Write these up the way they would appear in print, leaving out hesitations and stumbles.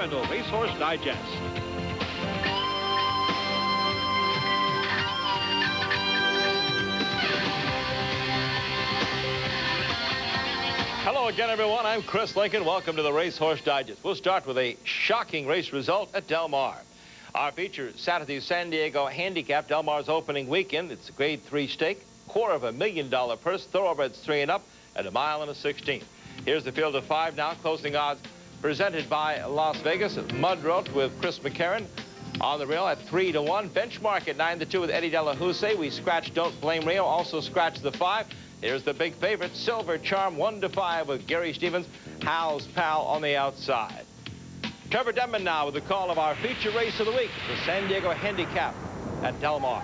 Rental Racehorse Digest. Hello again, everyone. I'm Chris Lincoln. Welcome to the Racehorse Digest. We'll start with a shocking race result at Del Mar. Our feature, Saturday's San Diego Handicap, Del Mar's opening weekend. It's a Grade 3 stake, $250,000 purse, thoroughbreds 3 and up, at 1 mile and a 16th. Here's the field of 5 now, closing odds presented by Las Vegas. Mudroat with Chris McCarron on the rail at 3-1. Benchmark at 9-2 with Eddie De La Houssaye. We scratched Don't Blame Rio, also scratched the 5. Here's the big favorite, Silver Charm, 1-5 with Gary Stevens. Hal's Pal on the outside. Trevor Denman now with the call of our feature race of the week, the San Diego Handicap at Del Mar.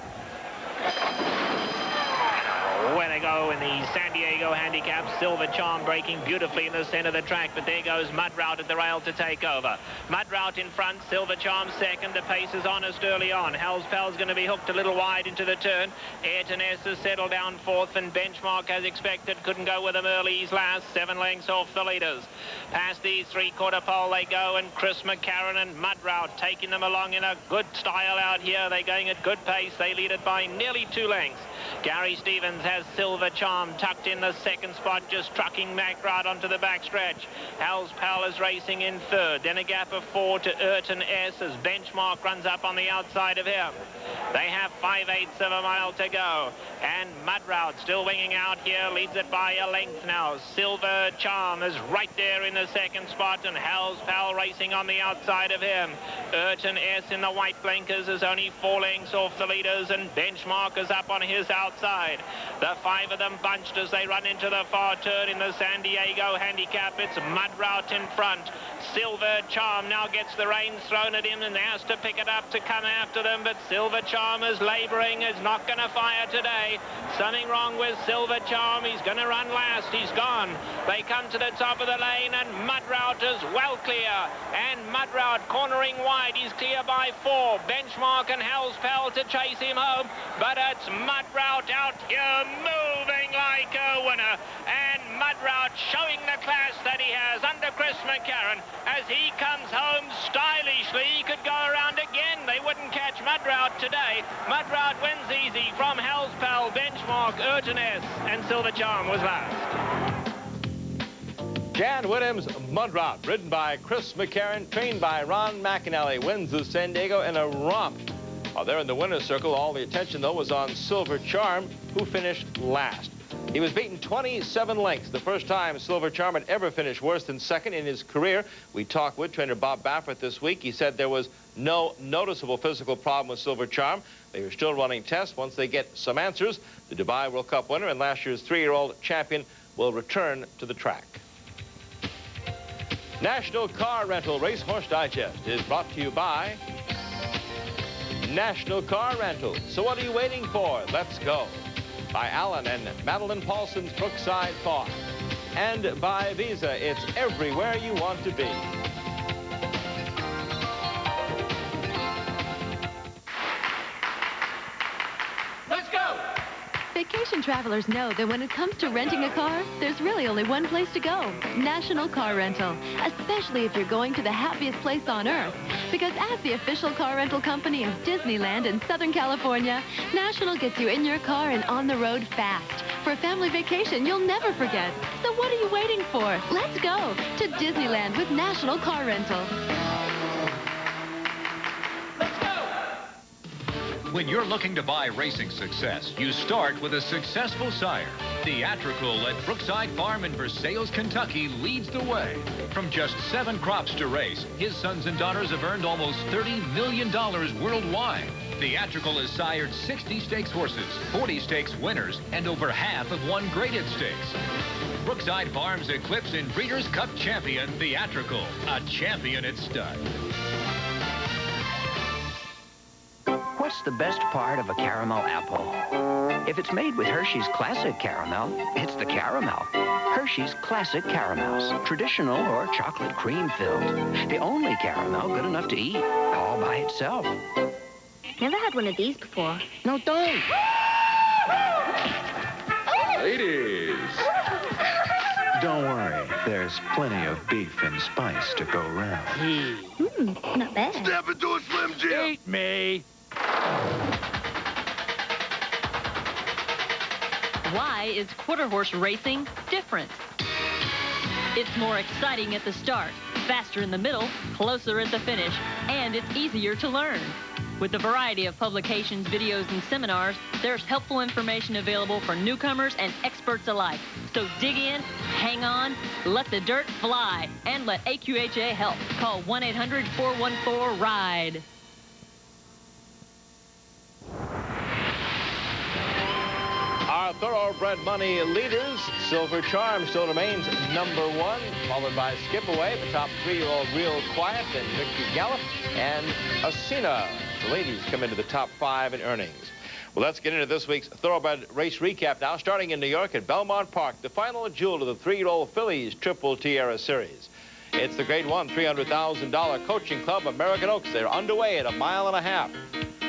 Where they go in the San Diego Handicap. Silver Charm breaking beautifully in the center of the track, but there goes Mudrout at the rail to take over. Mudrout in front, Silver Charm second. The pace is honest early on. Hal's Pal's going to be hooked a little wide into the turn. Ayrton S has settled down fourth, and Benchmark, as expected, couldn't go with them early. He's last, 7 lengths off the leaders. Past the 3/4 pole they go, and Chris McCarron and Mudrout taking them along in a good style out here. They're going at good pace. They lead it by nearly 2 lengths. Gary Stevens has Silver Charm tucked in the second spot, just trucking Mudrout onto the backstretch. Hal's Pal is racing in third. Then a gap of 4 to Ayrton S as Benchmark runs up on the outside of him. They have 5/8 of a mile to go. And Mudrout still winging out here, leads it by a length now. Silver Charm is right there in the second spot, and Hal's Pal racing on the outside of him. Ayrton S in the white blinkers is only 4 lengths off the leaders, and Benchmark is up on his outside. The 5 of them bunched as they run into the far turn in the San Diego Handicap. It's Mudrout in front. Silver Charm now gets the reins thrown at him and has to pick it up to come after them, but Silver Charm is laboring, is not going to fire today. Something wrong with Silver Charm. He's going to run last. He's gone. They come to the top of the lane, and Mudrout is well clear. And Mudrout cornering wide. He's clear by 4. Benchmark and Hal's Pal to chase him home, but it's Mudrout out here moving like a winner. And Mudrout showing the class that he has under Chris McCarron as he comes home stylishly. He could go around again. They wouldn't catch Mudrout today. Mudrout wins easy from Hal's Pal, Benchmark, Ayrton S, and Silver Charm was last. Jan Williams, Mudrout, ridden by Chris McCarron, trained by Ron McAnally, wins the San Diego in a romp. While they're in the winner's circle, all the attention, though, was on Silver Charm, who finished last. He was beaten 27 lengths, the first time Silver Charm had ever finished worse than second in his career. We talked with trainer Bob Baffert this week. He said there was no noticeable physical problem with Silver Charm. They are still running tests. Once they get some answers, the Dubai World Cup winner and last year's 3-year-old champion will return to the track. National Car Rental Racehorse Digest is brought to you by National Car Rental. So what are you waiting for? Let's go. By Alan and Madeline Paulson's Brookside Farm. And by Visa, it's everywhere you want to be. Let's go! Vacation travelers know that when it comes to renting a car, there's really only one place to go, National Car Rental, especially if you're going to the happiest place on earth. Because as the official car rental company of Disneyland in Southern California, National gets you in your car and on the road fast for a family vacation you'll never forget. So what are you waiting for? Let's go to Disneyland with National Car Rental. When you're looking to buy racing success, you start with a successful sire. Theatrical at Brookside Farm in Versailles, Kentucky leads the way. From just 7 crops to race, his sons and daughters have earned almost $30 million worldwide. Theatrical has sired 60 stakes horses, 40 stakes winners, and over half have won graded stakes. Brookside Farm's Eclipse and Breeders' Cup champion, Theatrical, a champion at stud. What's the best part of a caramel apple? If it's made with Hershey's Classic Caramel, it's the caramel. Hershey's Classic Caramels, traditional or chocolate cream filled. The only caramel good enough to eat all by itself. Never had one of these before. No, don't. Ladies. Don't worry, there's plenty of beef and spice to go round. Not bad. Step into a Slim Jim. Eat me. Why is quarter horse racing different? It's more exciting at the start, faster in the middle, closer at the finish, and it's easier to learn. With a variety of publications, videos, and seminars, there's helpful information available for newcomers and experts alike. So dig in, hang on, let the dirt fly, and let AQHA help. Call 1-800-414-RIDE. Our thoroughbred money leaders, Silver Charm still remains #1, followed by Skip Away, the top 3-year-old Real Quiet, and Victory Gallop, and Asina. The ladies come into the top 5 in earnings. Well, let's get into this week's thoroughbred race recap now, starting in New York at Belmont Park, the final jewel of the 3-year-old fillies Triple Tierra Series. It's the Grade 1 $300,000 coaching club, American Oaks. They're underway at 1.5 miles.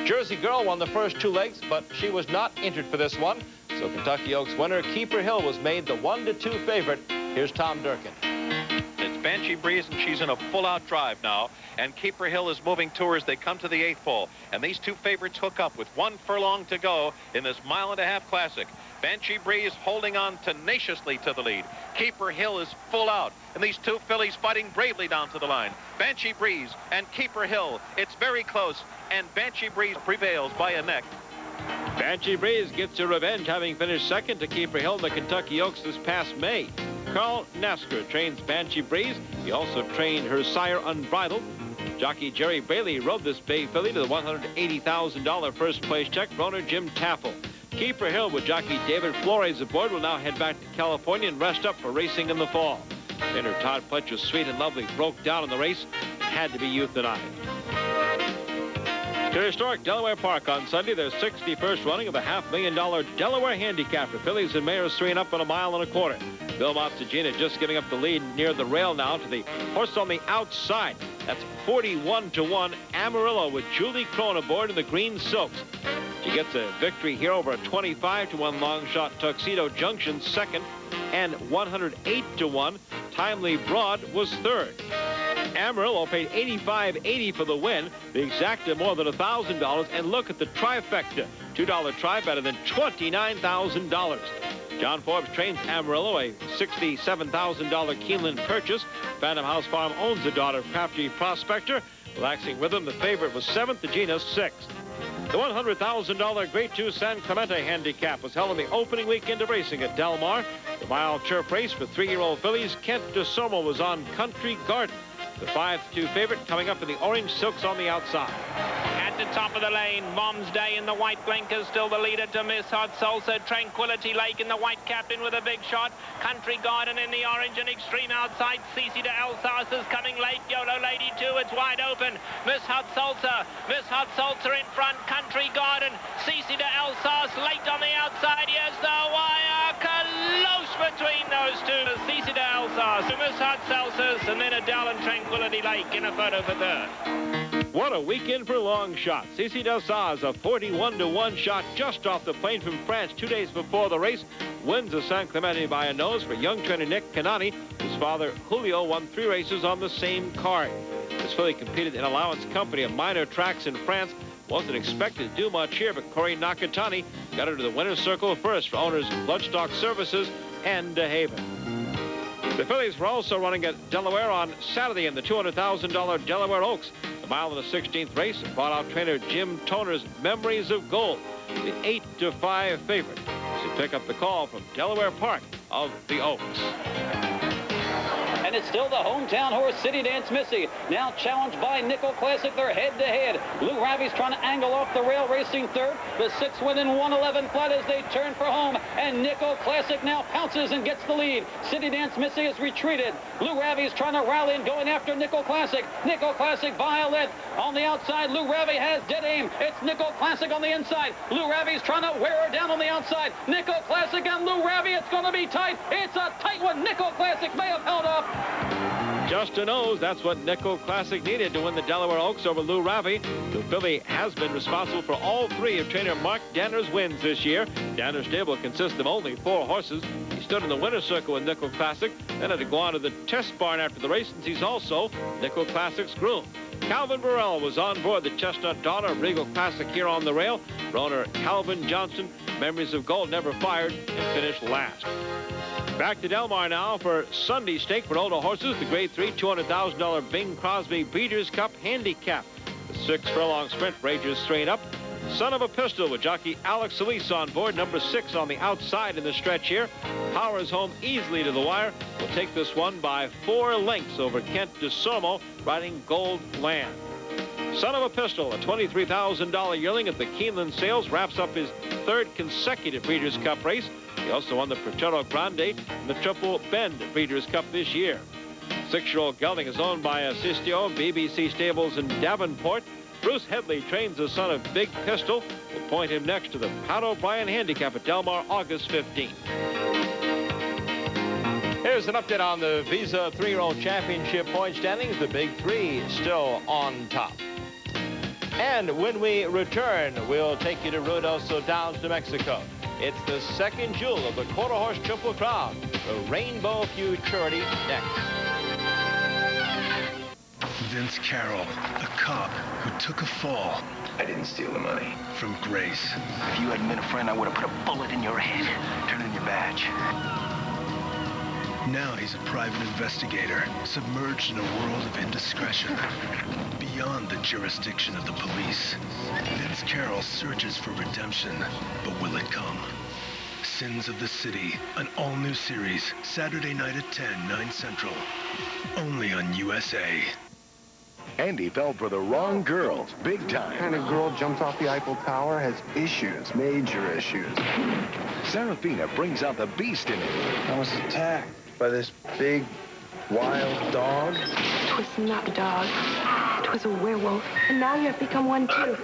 Jersey Girl won the first 2 legs, but she was not entered for this one. So Kentucky Oaks winner Keeper Hill was made the 1-2 favorite. Here's Tom Durkin. It's Banshee Breeze, and she's in a full-out drive now. And Keeper Hill is moving to her as they come to the 8th hole. And these 2 favorites hook up with 1 furlong to go in this 1.5 mile classic. Banshee Breeze holding on tenaciously to the lead. Keeper Hill is full out. And these 2 fillies fighting bravely down to the line. Banshee Breeze and Keeper Hill. It's very close. And Banshee Breeze prevails by a neck. Banshee Breeze gets her revenge, having finished second to Keeper Hill in the Kentucky Oaks this past May. Carl Nasker trains Banshee Breeze. He also trained her sire Unbridled. Jockey Jerry Bailey rode this bay filly to the $180,000 first place check for owner Jim Taffel. Keeper Hill with jockey David Flores aboard will now head back to California and rest up for racing in the fall. Trainer Todd Pletcher, Sweet and Lovely, broke down in the race and had to be euthanized. To historic Delaware Park on Sunday, their 61st running of the $500,000 Delaware Handicap for fillies and mares 3 and up on 1.25 miles. Bill Matsugina just giving up the lead near the rail now to the horse on the outside. That's 41-1 Amarillo with Julie Crone aboard in the green silks. She gets a victory here over a 25-1 long shot Tuxedo Junction second, and 108-1 Timely Broad was third. Amarillo paid $85.80 for the win. The exacta more than $1,000. And look at the trifecta. $2 try better than $29,000. John Forbes trains Amarillo, a $67,000 Keeneland purchase. Phantom House Farm owns the daughter of Crafty Prospector. Relaxing Rhythm, the favorite, was 7th, the Gina 6th. The $100,000 Grade 2 San Clemente Handicap was held on the opening weekend of racing at Del Mar. The mile turf race for 3-year-old fillies. Kent DeSomo was on Country Garden. The 5-2 favorite coming up in the orange silks on the outside. At the top of the lane, Mom's Day in the white blinkers, still the leader to Miss Hot Salsa. Tranquility Lake in the white captain with a big shot. Country Garden in the orange and extreme outside. Cece de Alsace is coming late. YOLO Lady 2, it's wide open. Miss Hot Salsa in front. Country Garden. Cece de Alsace late on the outside. Yes, the wire close between those two. Cece de Alsace, Miss Hot Salsa, and then Adele and Tranquility Lake in a photo for third. What a weekend for long shots. Cece Delsaz, a 41-1 shot just off the plane from France 2 days before the race, wins the San Clemente by a nose for young trainer Nick Canani, whose father Julio won 3 races on the same card. This filly competed in Allowance Company of minor tracks in France. Wasn't expected to do much here, but Corey Nakatani got her to the winner's circle first for owners Bloodstock Services and DeHaven. The fillies were also running at Delaware on Saturday in the $200,000 Delaware Oaks. The mile in the 16th race brought out trainer Jim Toner's Memories of Gold, the 8-5 favorite. To pick up the call from Delaware Park of the Oaks. And it's still the hometown horse, City Dance Missy, now challenged by Nickel Classic. They're head-to-head. Lou Ravi's trying to angle off the rail, racing third. The 6 win in 111 flat as they turn for home. And Nickel Classic now pounces and gets the lead. City Dance Missy has retreated. Lou Ravi's trying to rally and going after Nickel Classic. Nickel Classic, Violet on the outside. Lou Ravi has dead aim. It's Nickel Classic on the inside. Lou Ravi's trying to wear her down on the outside. Nickel Classic and Lou Ravi. It's going to be tight. It's a tight one. Nickel Classic may have held off. Just a nose, that's what Nickel Classic needed to win the Delaware Oaks over Lou Ravi. The filly has been responsible for all 3 of trainer Mark Danner's wins this year. Danner's stable consists of only 4 horses. He stood in the winner's circle with Nickel Classic, then had to go on to the test barn after the race, since he's also Nickel Classic's groom. Calvin Burrell was on board the Chestnut Dollar Regal Classic here on the rail. For owner Calvin Johnson, Memories of Gold never fired and finished last. Back to Del Mar now for Sunday stake for older horses. The Grade 3 $200,000 Bing Crosby Breeders' Cup Handicap. The 6-furlong sprint rages straight up. Son of a Pistol with jockey Alex Solis on board, number 6 on the outside in the stretch here. Powers home easily to the wire. Will take this one by 4 lengths over Kent DeSomo, riding Gold Land. Son of a Pistol, a $23,000 yearling at the Keeneland Sales, wraps up his 3rd consecutive Breeders' Cup race. He also won the Portero Grande and the Triple Bend Breeders' Cup this year. 6-year-old gelding is owned by Assistio, BBC Stables in Davenport. Bruce Headley trains the son of Big Pistol. Will point him next to the Pat O'Brien Handicap at Del Mar, August 15th. Here's an update on the Visa 3-year-old championship point standings. The Big Three still on top. And when we return, we'll take you to Ruidoso Downs, New Mexico. It's the second jewel of the Quarter Horse Triple Crown, the Rainbow Futurity, next. Vince Carroll, a cop who took a fall. I didn't steal the money. From Grace. If you hadn't been a friend, I would have put a bullet in your head. Turn in your badge. Now he's a private investigator, submerged in a world of indiscretion, beyond the jurisdiction of the police. Vince Carroll searches for redemption, but will it come? Sins of the City, an all-new series, Saturday night at 10, 9 Central. Only on USA. Andy fell for the wrong girl, big time. What kind of girl jumps off the Eiffel Tower has issues, major issues. Serafina brings out the beast in him. I was attacked by this big, wild dog. It was not a dog. It was a werewolf. And now you have become one, too.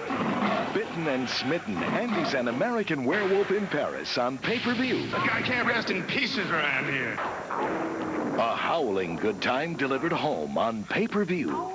Bitten and Smitten, Andy's an American Werewolf in Paris on pay-per-view. A guy can't rest in pieces around here. A howling good time delivered home on pay-per-view.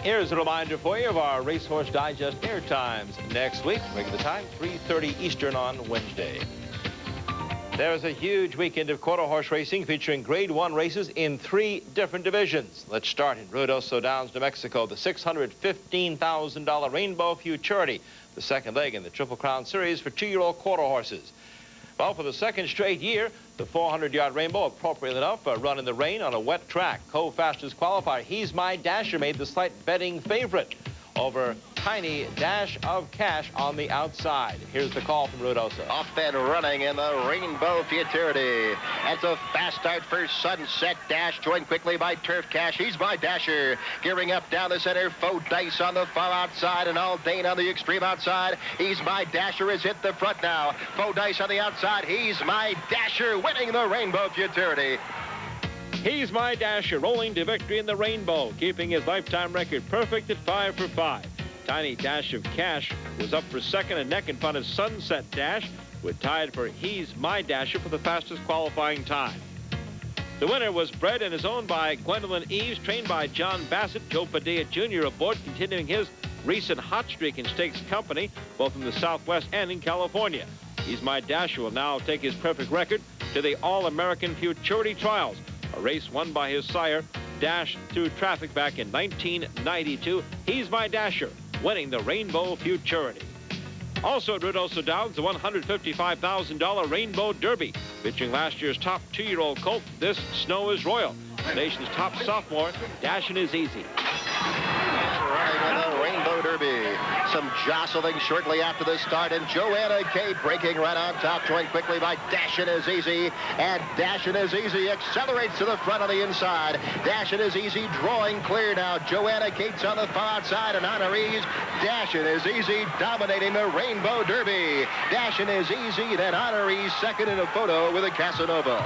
Here's a reminder for you of our Racehorse Digest air times next week. Regular time, 3:30 Eastern on Wednesday. There's a huge weekend of quarter horse racing featuring Grade 1 races in 3 different divisions. Let's start in Ruidoso Downs, New Mexico, the $615,000 Rainbow Futurity, the second leg in the Triple Crown Series for 2-year-old quarter horses. Well, for the second straight year, the 400-yard Rainbow, appropriately enough, run in the rain on a wet track. Co-fastest qualifier, He's My Dasher, made the slight betting favorite over Tiny Dash of Cash on the outside. Here's the call from Ruidoso. Off and running in the Rainbow Futurity. That's a fast start for Sunset Dash, joined quickly by Turf Cash. He's My Dasher. Gearing up down the center, Faux Dice on the far outside and Aldane on the extreme outside. He's My Dasher has hit the front now. Faux Dice on the outside. He's My Dasher winning the Rainbow Futurity. He's My Dasher, rolling to victory in the Rainbow, keeping his lifetime record perfect at 5 for 5. Tiny Dash of Cash was up for second and neck in front of Sunset Dash, who had tied for He's My Dasher for the fastest qualifying time. The winner was bred and is owned by Gwendolyn Eves, trained by John Bassett. Joe Padilla Jr. aboard, continuing his recent hot streak in stakes company, both in the Southwest and in California. He's My Dasher will now take his perfect record to the All-American Futurity Trials, a race won by his sire, Dash through traffic back in 1992. He's My Dasher, winning the Rainbow Futurity. Also at Ruidoso Downs, the $155,000 Rainbow Derby, featuring last year's top 2-year-old colt, This Snow is Royal. The nation's top sophomore, Dashin' is Easy. Running in the Rainbow Derby. Some jostling shortly after the start, and Joanna Kay breaking right on top, joined quickly by Dashin' is Easy. And Dashin' is Easy accelerates to the front on the inside. Dashin' is Easy drawing clear now. Joanna Cates on the far outside, and Honorees. Dashin' is Easy dominating the Rainbow Derby. Dashin' is Easy, then Honorees second in a photo with a Casanova.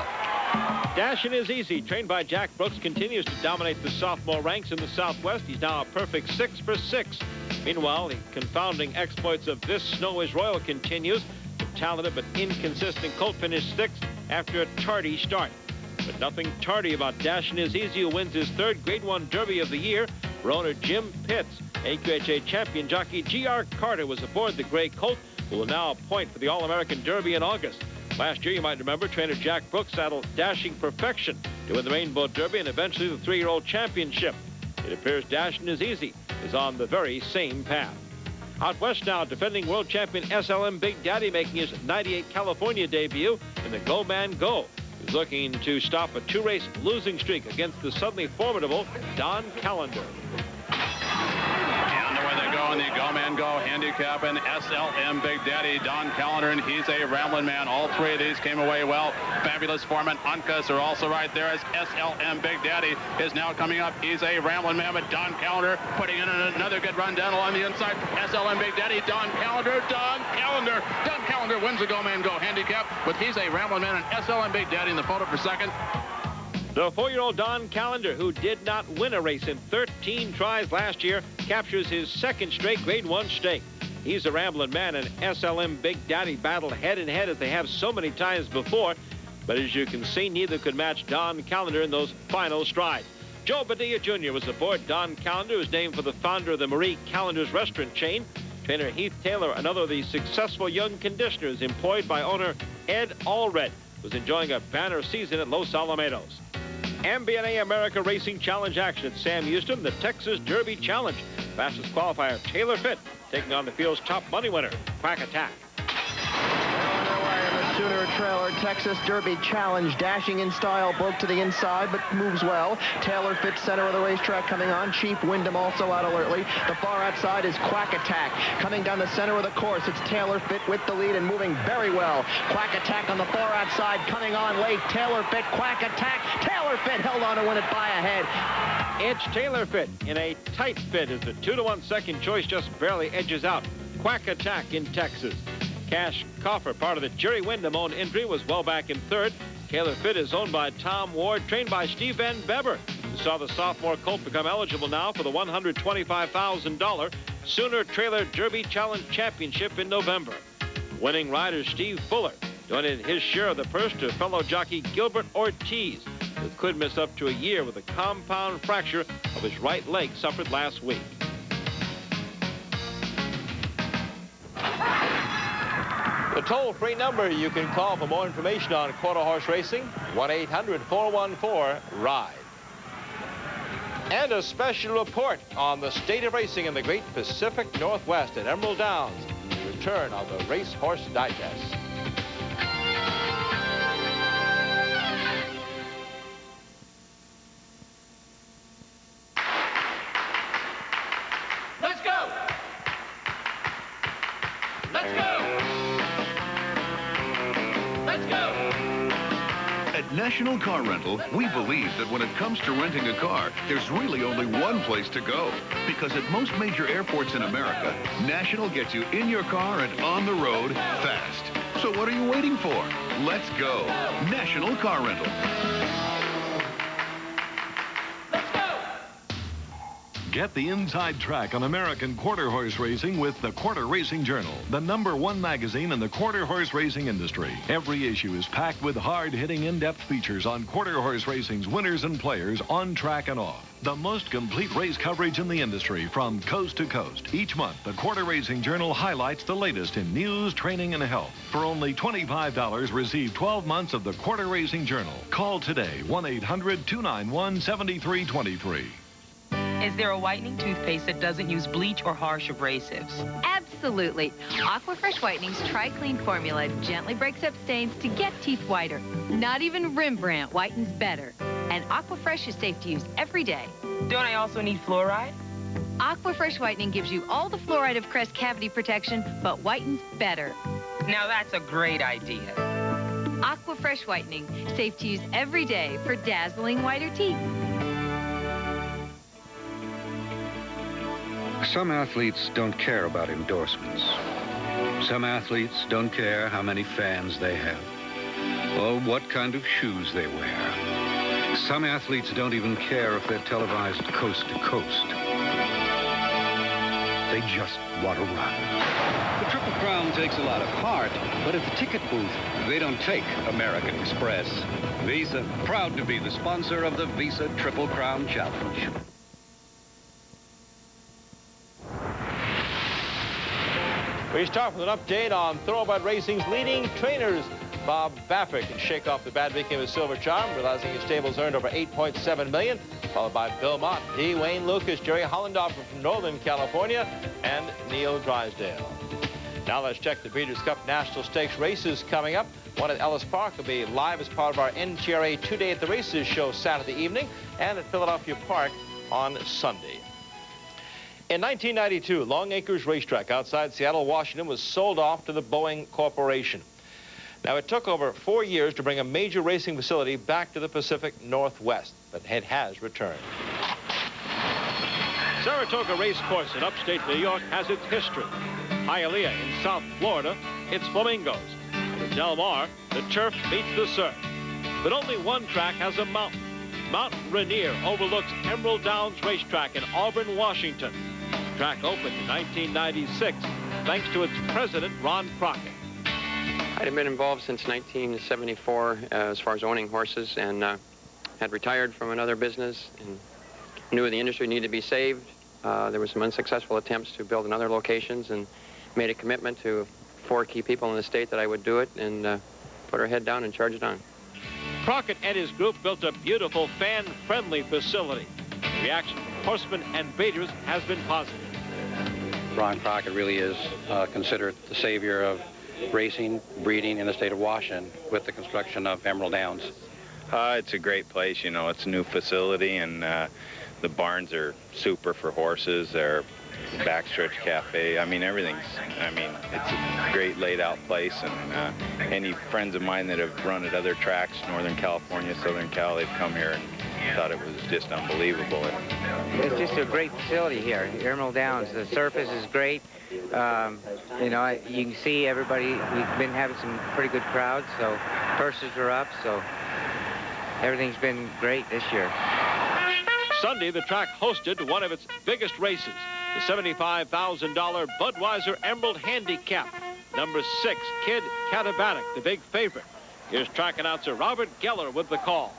Dashin' is Easy, trained by Jack Brooks, continues to dominate the sophomore ranks in the Southwest. He's now a perfect 6 for 6. Meanwhile, the confounding exploits of This Snow is Royal continues. The talented but inconsistent colt finished 6th after a tardy start. but nothing tardy about Dashin' Is Easy, who wins his third Grade 1 Derby of the year. For owner Jim Pitts, AQHA champion jockey G.R. Carter was aboard the Gray Colt, who will now appoint for the All-American Derby in August. Last year, you might remember, trainer Jack Brooks saddled Dashing Perfection to win the Rainbow Derby and eventually the 3-year-old championship. It appears Dashin' Is Easy is on the very same path. Out west now, defending world champion SLM Big Daddy making his 98 California debut in the Go Man Go. He's looking to stop a 2-race losing streak against the suddenly formidable Don Callender. In the Go Man Go handicap and SLM Big Daddy, Don Callender, and he's a rambling man. All three of these came away well. Fabulous Foreman, Uncas are also right there as SLM Big Daddy is now coming up. He's a rambling man, but Don Callender putting in another good run down along the inside. SLM Big Daddy, Don Callender. Don Callender wins the Go Man Go handicap, but he's a rambling man and SLM Big Daddy in the photo for second. The 4-year-old Don Callender, who did not win a race in 13 tries last year, captures his second straight Grade 1 stake. He's a rambling man, and SLM Big Daddy battled head-to-head as they have so many times before. But as you can see, neither could match Don Callender in those final strides. Joe Padilla Jr. was aboard Don Callender, who's named for the founder of the Marie Callender's restaurant chain. Trainer Heath Taylor, another of the successful young conditioners employed by owner Ed Allred, was enjoying a banner season at Los Alamitos. MBNA America Racing Challenge action at Sam Houston, the Texas Derby Challenge. Fastest qualifier Taylor Fitt taking on the field's top money winner, Quack Attack. Sooner trailer Texas Derby Challenge, dashing in style, broke to the inside but moves well. Taylor Fitt, center of the racetrack, coming on. Chief Wyndham also out alertly. The far outside is Quack Attack coming down the center of the course. It's Taylor Fitt with the lead and moving very well. Quack Attack on the far outside, coming on late. Taylor Fitt, Quack Attack. Taylor Fitt held on to win it by a head. It's Taylor Fitt in a tight fit as the 2-to-1 second choice just barely edges out Quack Attack in Texas. Cash Coffer, part of the Jerry Wyndham-owned entry, was well back in third. Taylor Fitt is owned by Tom Ward, trained by Steve Van Beber, who saw the sophomore colt become eligible now for the $125,000 Sooner Trailer Derby Challenge Championship in November. Winning rider Steve Fuller donated his share of the purse to fellow jockey Gilbert Ortiz, who could miss up to a year with a compound fracture of his right leg suffered last week. The toll-free number you can call for more information on quarter horse racing, 1-800-414-RIDE. And a special report on the state of racing in the great Pacific Northwest at Emerald Downs. The return of the Racehorse Digest. Let's go! Let's go! Let's go! At National Car Rental, we believe that when it comes to renting a car, there's really only one place to go. Because at most major airports in America, National gets you in your car and on the road fast. So what are you waiting for? Let's go. National Car Rental. Get the inside track on American quarter horse racing with the Quarter Racing Journal, the #1 magazine in the quarter horse racing industry. Every issue is packed with hard-hitting, in-depth features on quarter horse racing's winners and players on track and off. The most complete race coverage in the industry from coast to coast. Each month, the Quarter Racing Journal highlights the latest in news, training, and health. For only $25, receive 12 months of the Quarter Racing Journal. Call today, 1-800-291-7323. Is there a whitening toothpaste that doesn't use bleach or harsh abrasives? Absolutely. Aquafresh Whitening's Tri-Clean formula gently breaks up stains to get teeth whiter. Not even Rembrandt whitens better. And Aquafresh is safe to use every day. Don't I also need fluoride? Aquafresh Whitening gives you all the fluoride of Crest cavity protection, but whitens better. Now that's a great idea. Aquafresh Whitening, safe to use every day for dazzling whiter teeth. Some athletes don't care about endorsements. Some athletes don't care how many fans they have or what kind of shoes they wear. Some athletes don't even care if they're televised coast to coast. They just want to run. The Triple Crown takes a lot of heart, but at the ticket booth, they don't take American Express. Visa, proud to be the sponsor of the Visa Triple Crown Challenge. We start with an update on Thoroughbred Racing's leading trainers. Bob Baffert can shake off the bad weekend with Silver Charm, realizing his stable's earned over $8.7 million, followed by Bill Mott, D. Wayne Lucas, Jerry Hollendorfer from Northern California, and Neil Drysdale. Now let's check the Breeders' Cup National Stakes races coming up. One at Ellis Park will be live as part of our NTRA 2 Day at the Races show Saturday evening, and at Philadelphia Park on Sunday. In 1992, Long Acres Racetrack outside Seattle, Washington was sold off to the Boeing Corporation. Now, it took over 4 years to bring a major racing facility back to the Pacific Northwest, but it has returned. Saratoga Race Course in upstate New York has its history. Hialeah in South Florida, it's flamingos. And in Del Mar, the turf meets the surf. But only one track has a mountain. Mount Rainier overlooks Emerald Downs Racetrack in Auburn, Washington. The track opened in 1996 thanks to its president, Ron Crockett. I'd been involved since 1974 as far as owning horses, and had retired from another business and knew the industry needed to be saved. There were some unsuccessful attempts to build in other locations, and made a commitment to 4 key people in the state that I would do it, and put our head down and charge it on. Crockett and his group built a beautiful, fan-friendly facility. The reaction from horsemen and breeders has been positive. Ron Crockett really is considered the savior of racing, breeding in the state of Washington with the construction of Emerald Downs. It's a great place, you know. It's a new facility, and the barns are super for horses. They're backstretch cafe. I mean, it's a great laid out place, and any friends of mine that have run at other tracks, Northern California, Southern Cal, they've come here and thought it was just unbelievable. It's just a great facility here, Emerald Downs. The surface is great. You know, you can see everybody. We've been having some pretty good crowds, so purses are up, so everything's been great this year. Sunday, the track hosted one of its biggest races, the $75,000 Budweiser Emerald Handicap. Number 6, Kid Catabatic, the big favorite. Here's track announcer Robert Geller with the call.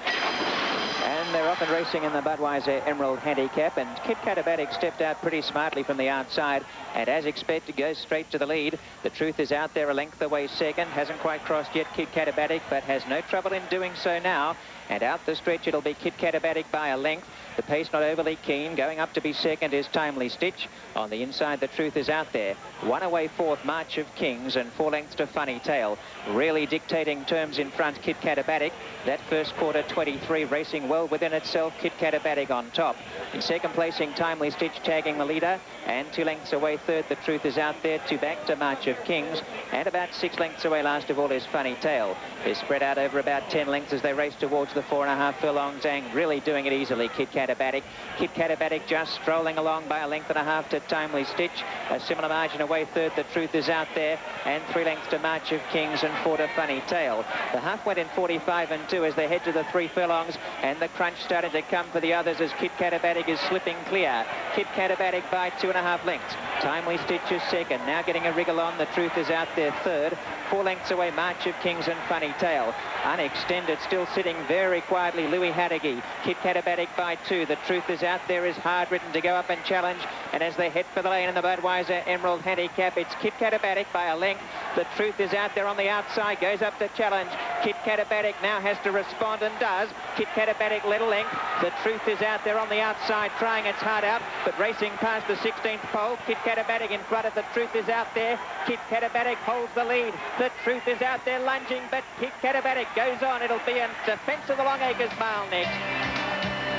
And they're off and racing in the Budweiser Emerald Handicap, and Kid Catabatic stepped out pretty smartly from the outside, and as expected goes straight to the lead. The Truth is out there a length away second, hasn't quite crossed yet Kid Catabatic, but has no trouble in doing so now. And out the stretch it'll be Kid Catabatic by a length. The pace not overly keen. Going up to be second is Timely Stitch. On the inside, The Truth is out there. 1 away fourth, March of Kings, and 4 lengths to Funny Tale. Really dictating terms in front, Kid Catabatic. That first quarter, 23, racing well within itself, Kid Catabatic on top. In second placing, Timely Stitch tagging the leader, and 2 lengths away third, The Truth is out there. 2 back to March of Kings, and about 6 lengths away last of all is Funny Tale. They're spread out over about 10 lengths as they race towards the 4.5 furlongs, and really doing it easily, Kid Catabatic. Kid Catabatic just strolling along by a length and a half to Timely Stitch. A similar margin away third, The Truth is out there, and 3 lengths to March of Kings and 4 to Funny Tale. The half went in 45 and 2 as they head to the 3 furlongs, and the crunch started to come for the others as Kid Catabatic is slipping clear. Kid Catabatic by 2.5 lengths. Timely Stitch is second, now getting a wriggle on. The Truth is out there third. 4 lengths away, March of Kings and Funny Tale. Unextended, still sitting very quietly, Louis Hattagee. Kid Catabatic by 2. The Truth is out there, is hard ridden to go up and challenge. And as they head for the lane in the Budweiser Emerald Handicap, it's Kid Catabatic by a length. The Truth is out there on the outside, goes up to challenge. Kid Catabatic now has to respond and does. Kid Catabatic led a length. The Truth is out there on the outside, trying its heart out, but racing past the 16th pole. Kid Catabatic in front of The Truth is out there. Kid Catabatic holds the lead. The Truth is out there lunging, but Kid Catabatic goes on. It'll be in defense of the Long Acres Mile next.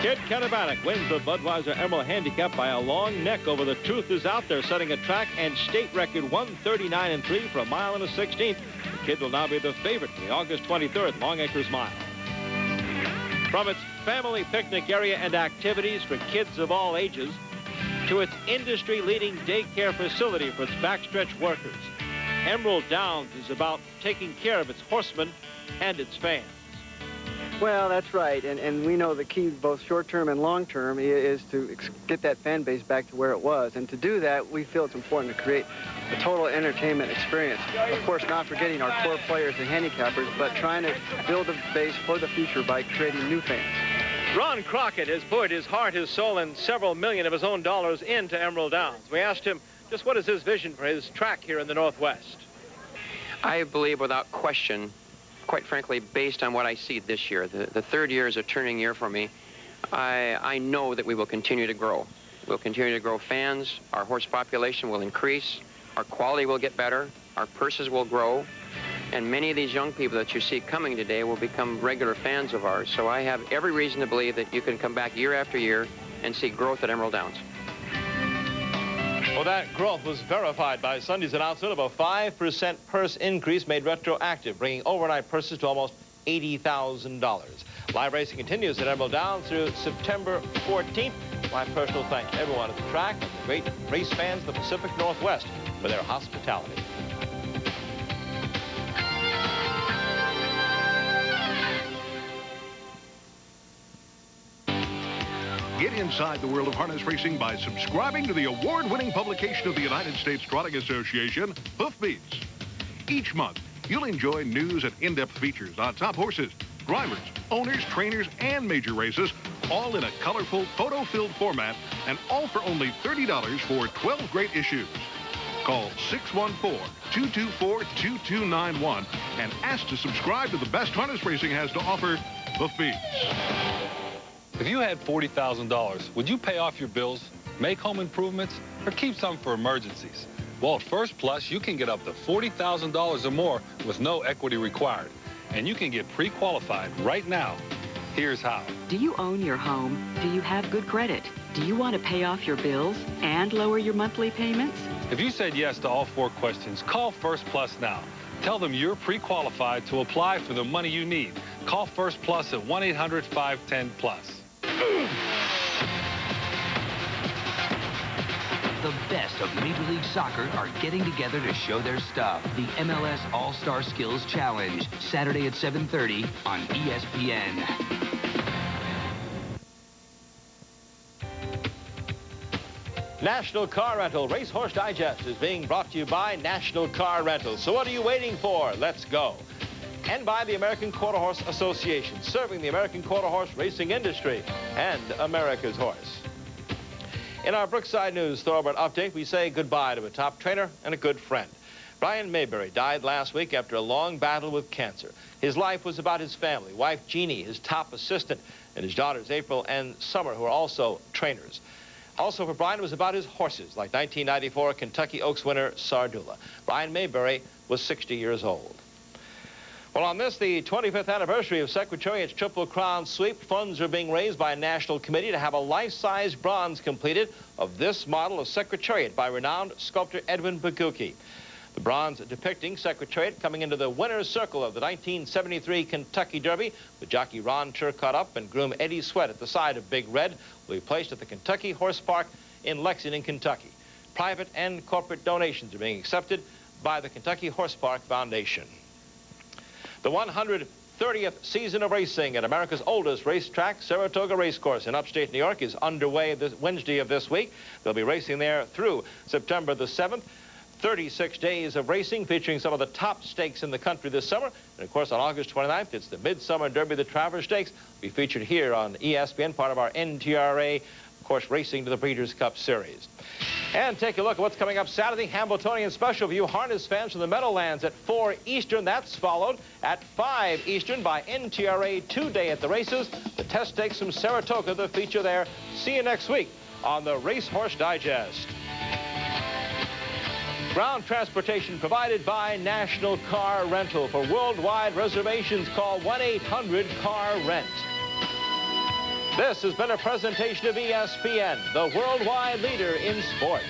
Kid Catabatic wins the Budweiser Emerald Handicap by a long neck over The Truth is out there, setting a track and state record 1:39.3 for a mile and a 16th. The Kid will now be the favorite for the August 23rd Long Acres Mile. From its family picnic area and activities for kids of all ages to its industry-leading daycare facility for its backstretch workers, Emerald Downs is about taking care of its horsemen and its fans. Well, that's right, and we know the key, both short-term and long-term, is to get that fan base back to where it was. And to do that, we feel it's important to create a total entertainment experience. Of course, not forgetting our core players, the handicappers, but trying to build a base for the future by creating new fans. Ron Crockett has put his heart, his soul, and several million of his own dollars into Emerald Downs. We asked him just what is his vision for his track here in the Northwest. I believe without question, quite frankly, based on what I see this year, the third year is a turning year for me. I know that we will continue to grow. We'll continue to grow fans. Our horse population will increase. Our quality will get better. Our purses will grow. And many of these young people that you see coming today will become regular fans of ours. So I have every reason to believe that you can come back year after year and see growth at Emerald Downs. Well, that growth was verified by Sunday's announcement of a 5% purse increase made retroactive, bringing overnight purses to almost $80,000. Live racing continues at Emerald Downs through September 14th. My personal thanks to everyone at the track and the great race fans of the Pacific Northwest for their hospitality. Get inside the world of harness racing by subscribing to the award-winning publication of the United States Trotting Association, Hoofbeats. Each month, you'll enjoy news and in-depth features on top horses, drivers, owners, trainers, and major races, all in a colorful, photo-filled format, and all for only $30 for 12 great issues. Call 614-224-2291 and ask to subscribe to the best harness racing has to offer, Hoofbeats. If you had $40,000, would you pay off your bills, make home improvements, or keep some for emergencies? Well, at First Plus, you can get up to $40,000 or more with no equity required. And you can get pre-qualified right now. Here's how. Do you own your home? Do you have good credit? Do you want to pay off your bills and lower your monthly payments? If you said yes to all 4 questions, call First Plus now. Tell them you're pre-qualified to apply for the money you need. Call First Plus at 1-800-510-PLUS. The best of Major League Soccer are getting together to show their stuff. The MLS All-Star Skills Challenge, Saturday at 7:30 on ESPN. National Car Rental Racehorse Digest is being brought to you by National Car Rental. So what are you waiting for? Let's go. And by the American Quarter Horse Association, serving the American quarter horse racing industry and America's horse. In our Brookside News Thoroughbred update, we say goodbye to a top trainer and a good friend. Brian Mayberry died last week after a long battle with cancer. His life was about his family, wife Jeannie, his top assistant, and his daughters April and Summer, who are also trainers. Also for Brian, it was about his horses, like 1994 Kentucky Oaks winner Sardula. Brian Mayberry was 60 years old. Well, on this, the 25th anniversary of Secretariat's Triple Crown sweep, funds are being raised by a national committee to have a life-size bronze completed of this model of Secretariat by renowned sculptor Edwin Bagucki. The bronze depicting Secretariat coming into the winner's circle of the 1973 Kentucky Derby with jockey Ron Turcotte up and groom Eddie Sweat at the side of Big Red will be placed at the Kentucky Horse Park in Lexington, Kentucky. Private and corporate donations are being accepted by the Kentucky Horse Park Foundation. The 130th season of racing at America's oldest racetrack, Saratoga Racecourse in upstate New York, is underway this Wednesday of this week. They'll be racing there through September the 7th. 36 days of racing featuring some of the top stakes in the country this summer. And of course, on August 29th, it's the Midsummer Derby, the Travers Stakes. Will be featured here on ESPN, part of our NTRA, of course, Racing to the Breeders' Cup Series. And take a look at what's coming up Saturday. Hambletonian Special for you harness fans from the Meadowlands at 4 Eastern. That's followed at 5 Eastern by NTRA 2-Day at the races. The test stakes from Saratoga, the feature there. See you next week on the Racehorse Digest. Ground transportation provided by National Car Rental. For worldwide reservations, call 1-800-CAR-RENT. This has been a presentation of ESPN, the worldwide leader in sports.